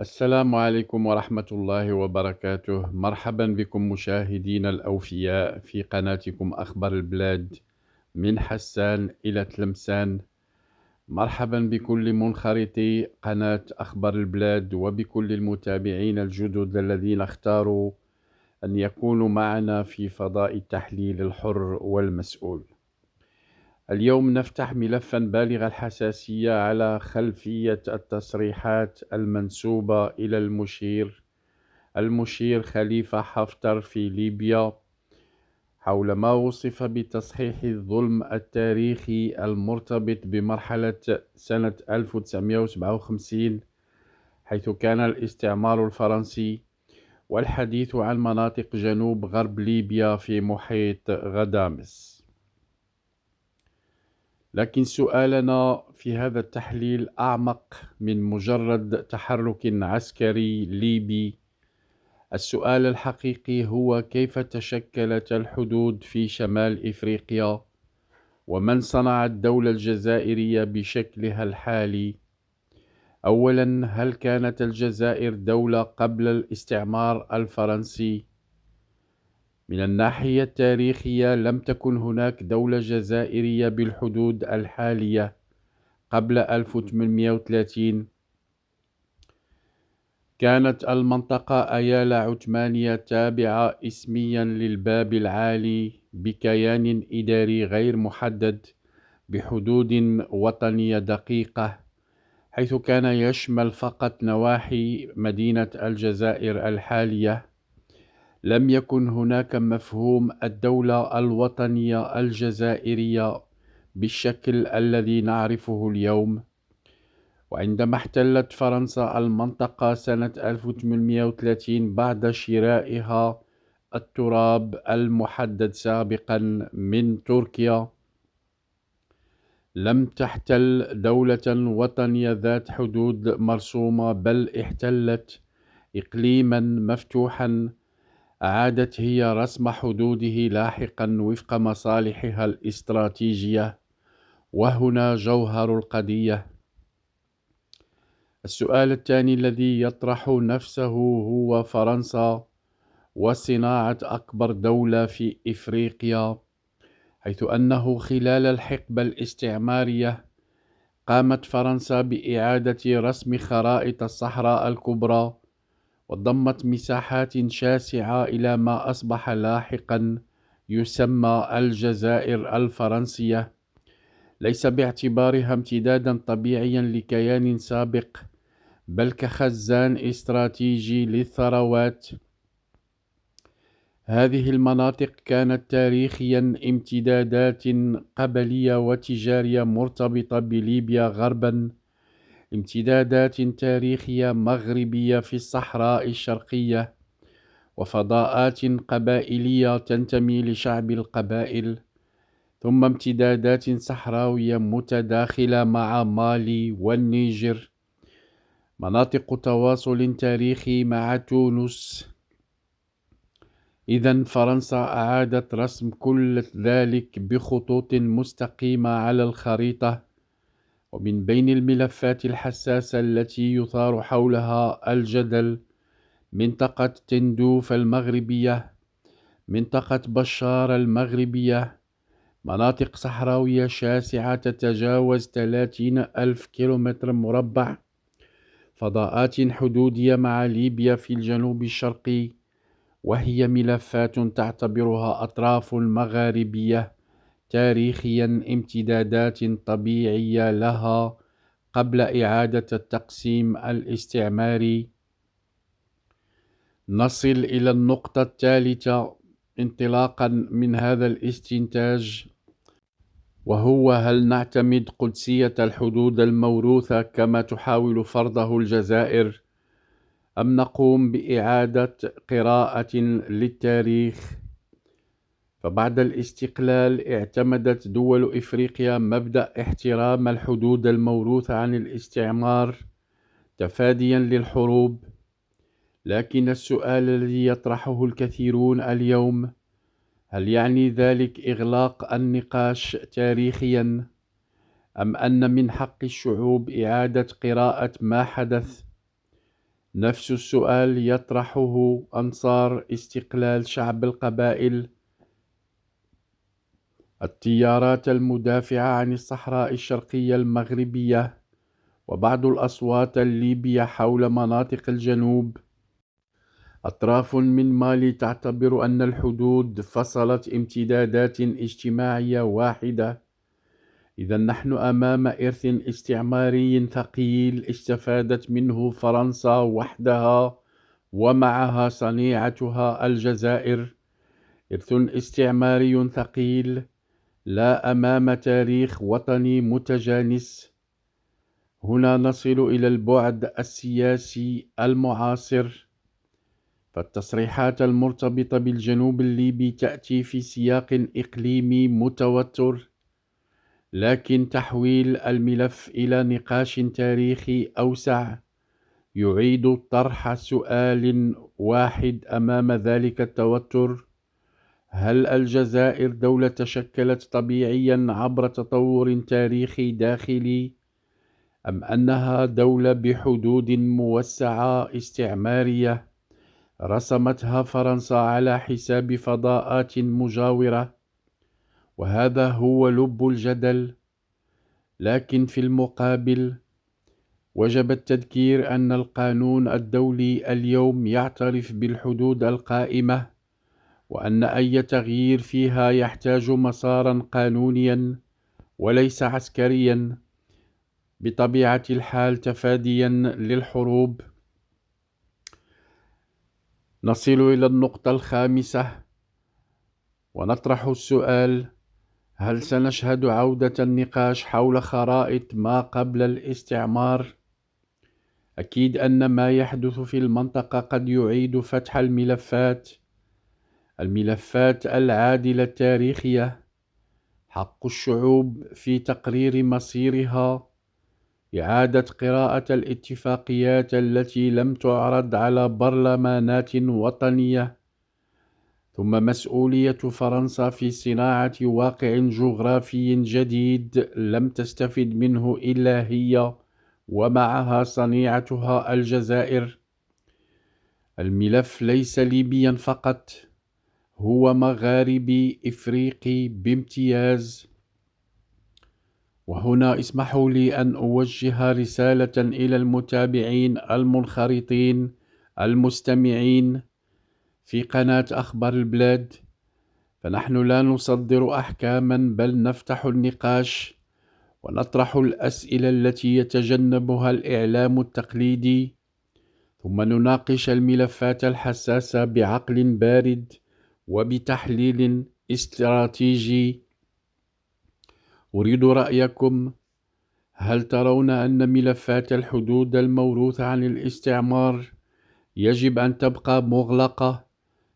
السلام عليكم ورحمة الله وبركاته. مرحبا بكم مشاهدينا الأوفياء في قناتكم أخبار البلاد من حسان إلى تلمسان. مرحبا بكل منخرطي قناة أخبار البلاد وبكل المتابعين الجدد الذين اختاروا أن يكونوا معنا في فضاء التحليل الحر والمسؤول. اليوم نفتح ملفا بالغ الحساسية على خلفية التصريحات المنسوبة إلى المشير خليفة حفتر في ليبيا حول ما وصف بتصحيح الظلم التاريخي المرتبط بمرحلة سنة 1957 حيث كان الاستعمار الفرنسي، والحديث عن مناطق جنوب غرب ليبيا في محيط غدامس. لكن سؤالنا في هذا التحليل أعمق من مجرد تحرك عسكري ليبي. السؤال الحقيقي هو كيف تشكلت الحدود في شمال إفريقيا، ومن صنع الدولة الجزائرية بشكلها الحالي. أولاً، هل كانت الجزائر دولة قبل الاستعمار الفرنسي؟ من الناحية التاريخية لم تكن هناك دولة جزائرية بالحدود الحالية قبل 1830. كانت المنطقة أيال عثمانية تابعة اسميا للباب العالي بكيان إداري غير محدد بحدود وطنية دقيقة، حيث كان يشمل فقط نواحي مدينة الجزائر الحالية. لم يكن هناك مفهوم الدولة الوطنية الجزائرية بالشكل الذي نعرفه اليوم. وعندما احتلت فرنسا المنطقة سنة 1830 بعد شرائها التراب المحدد سابقا من تركيا، لم تحتل دولة وطنية ذات حدود مرسومة، بل احتلت إقليما مفتوحا أعادت هي رسم حدوده لاحقا وفق مصالحها الاستراتيجية. وهنا جوهر القضية. السؤال الثاني الذي يطرح نفسه هو فرنسا وصناعة أكبر دولة في إفريقيا، حيث أنه خلال الحقبة الاستعمارية قامت فرنسا بإعادة رسم خرائط الصحراء الكبرى، وضمت مساحات شاسعة إلى ما أصبح لاحقا يسمى الجزائر الفرنسية، ليس باعتبارها امتدادا طبيعيا لكيان سابق، بل كخزان استراتيجي للثروات. هذه المناطق كانت تاريخيا امتدادات قبلية وتجارية مرتبطة بليبيا غربا، امتدادات تاريخية مغربية في الصحراء الشرقية، وفضاءات قبائلية تنتمي لشعب القبائل، ثم امتدادات صحراوية متداخلة مع مالي والنيجر، مناطق تواصل تاريخي مع تونس. إذن فرنسا أعادت رسم كل ذلك بخطوط مستقيمة على الخريطة. ومن بين الملفات الحساسة التي يثار حولها الجدل منطقة تندوف المغربية، منطقة بشار المغربية، مناطق صحراوية شاسعة تتجاوز 30,000 كيلومتر مربع، فضاءات حدودية مع ليبيا في الجنوب الشرقي، وهي ملفات تعتبرها أطراف مغاربية تاريخيا امتدادات طبيعية لها قبل إعادة التقسيم الاستعماري. نصل إلى النقطة الثالثة انطلاقا من هذا الاستنتاج، وهو هل نعتمد قدسية الحدود الموروثة كما تحاول فرضه الجزائر، أم نقوم بإعادة قراءة للتاريخ؟ فبعد الاستقلال اعتمدت دول إفريقيا مبدأ احترام الحدود الموروثة عن الاستعمار تفاديا للحروب. لكن السؤال الذي يطرحه الكثيرون اليوم، هل يعني ذلك إغلاق النقاش تاريخيا، أم أن من حق الشعوب إعادة قراءة ما حدث؟ نفس السؤال يطرحه أنصار استقلال شعب القبائل، التيارات المدافعة عن الصحراء الشرقية المغربية، وبعض الأصوات الليبية حول مناطق الجنوب. أطراف من مالي تعتبر أن الحدود فصلت امتدادات اجتماعية واحدة. إذا نحن أمام إرث استعماري ثقيل استفادت منه فرنسا وحدها ومعها صنيعتها الجزائر. إرث استعماري ثقيل لا أمام تاريخ وطني متجانس. هنا نصل إلى البعد السياسي المعاصر، فالتصريحات المرتبطة بالجنوب الليبي تأتي في سياق إقليمي متوتر، لكن تحويل الملف إلى نقاش تاريخي أوسع يعيد طرح سؤال واحد أمام ذلك التوتر: هل الجزائر دولة تشكلت طبيعيا عبر تطور تاريخي داخلي، أم أنها دولة بحدود موسعة استعمارية رسمتها فرنسا على حساب فضاءات مجاورة؟ وهذا هو لب الجدل. لكن في المقابل، وجب التذكير أن القانون الدولي اليوم يعترف بالحدود القائمة، وأن أي تغيير فيها يحتاج مسارا قانونيا وليس عسكريا، بطبيعة الحال تفاديا للحروب. نصل إلى النقطة الخامسة ونطرح السؤال: هل سنشهد عودة النقاش حول خرائط ما قبل الاستعمار؟ أكيد أن ما يحدث في المنطقة قد يعيد فتح الملفات العادلة التاريخية، حق الشعوب في تقرير مصيرها، إعادة قراءة الاتفاقيات التي لم تعرض على برلمانات وطنية، ثم مسؤولية فرنسا في صناعة واقع جغرافي جديد لم تستفد منه إلا هي ومعها صنيعتها الجزائر. الملف ليس ليبيا فقط، هو مغاربي إفريقي بامتياز. وهنا اسمحوا لي أن أوجه رسالة إلى المتابعين المنخرطين المستمعين في قناة أخبار البلاد، فنحن لا نصدر أحكاما بل نفتح النقاش ونطرح الأسئلة التي يتجنبها الإعلام التقليدي، ثم نناقش الملفات الحساسة بعقل بارد وبتحليل استراتيجي. أريد رأيكم: هل ترون أن ملفات الحدود الموروثة عن الاستعمار يجب أن تبقى مغلقة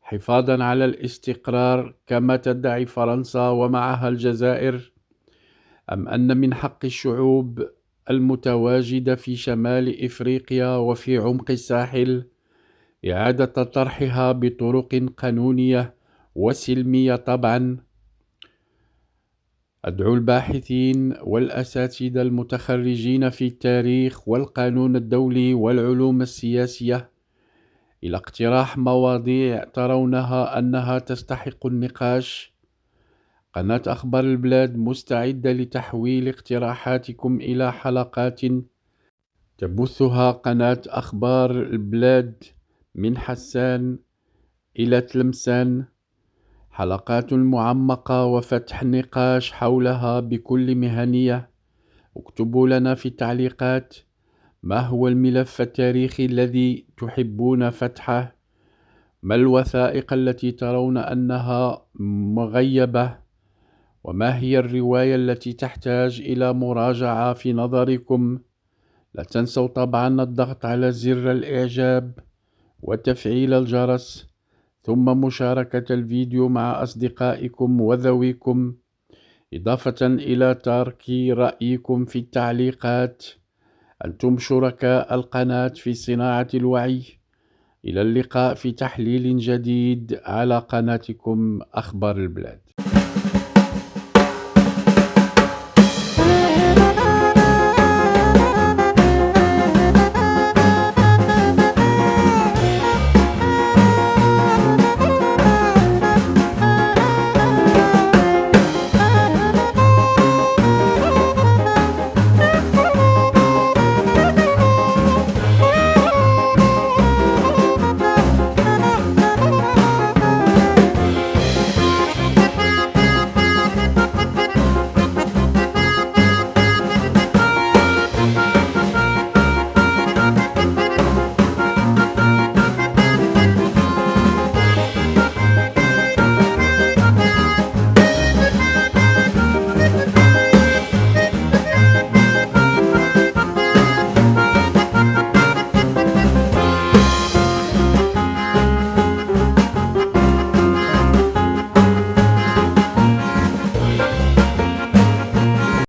حفاظا على الاستقرار كما تدعي فرنسا ومعها الجزائر، أم أن من حق الشعوب المتواجدة في شمال إفريقيا وفي عمق الساحل إعادة طرحها بطرق قانونية وسلمية طبعا؟ أدعو الباحثين والأساتذة المتخرجين في التاريخ والقانون الدولي والعلوم السياسية إلى اقتراح مواضيع ترونها أنها تستحق النقاش. قناة أخبار البلاد مستعدة لتحويل اقتراحاتكم إلى حلقات تبثها قناة أخبار البلاد من حسان إلى تلمسان، حلقات معمقة وفتح نقاش حولها بكل مهنية. اكتبوا لنا في التعليقات ما هو الملف التاريخي الذي تحبون فتحه، ما الوثائق التي ترون أنها مغيبة، وما هي الرواية التي تحتاج إلى مراجعة في نظركم. لا تنسوا طبعا الضغط على زر الإعجاب وتفعيل الجرس، ثم مشاركة الفيديو مع أصدقائكم وذويكم، إضافة إلى ترك رأيكم في التعليقات. أنتم شركاء القناة في صناعة الوعي. إلى اللقاء في تحليل جديد على قناتكم أخبار البلاد.